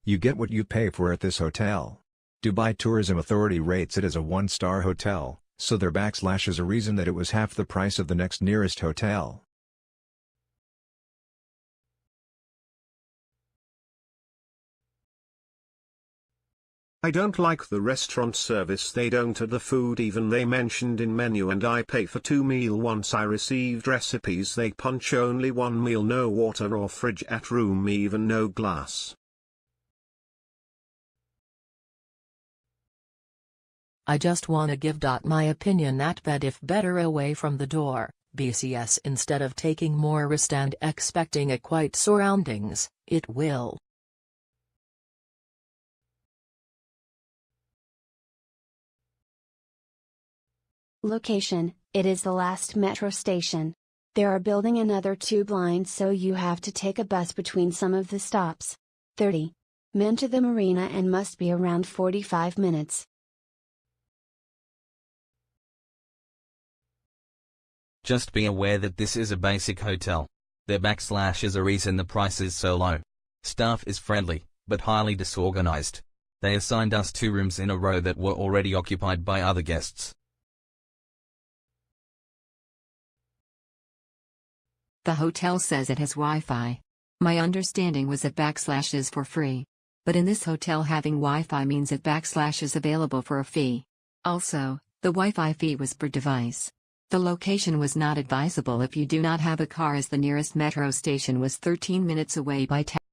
You get what you pay for at this hotel. Dubai Tourism Authority rates it as a 1-star hotel, so their backslash is a reason that it was half the price of the next nearest hotel. I don't like the restaurant service. They don't add the food even they mentioned in menu, and I pay for 2 meal once. I received recipes, they punch only 1 meal, no water or fridge at room, even no glass. I just wanna give my opinion that bed if better away from the door, BCS, instead of taking more risk and expecting a quiet surroundings, it will. Location: it is the last metro station. They are building another tube line, so you have to take a bus between some of the stops. 30 min to the marina and must be around 45 minutes. Just be aware that this is a basic hotel. Their backslash is a reason the price is so low. Staff is friendly, but highly disorganized. They assigned us 2 rooms in a row that were already occupied by other guests. The hotel says it has Wi-Fi. My understanding was that backslash is for free. But in this hotel, having Wi-Fi means that backslash is available for a fee. Also, the Wi-Fi fee was per device. The location was not advisable if you do not have a car, as the nearest metro station was 13 minutes away by taxi.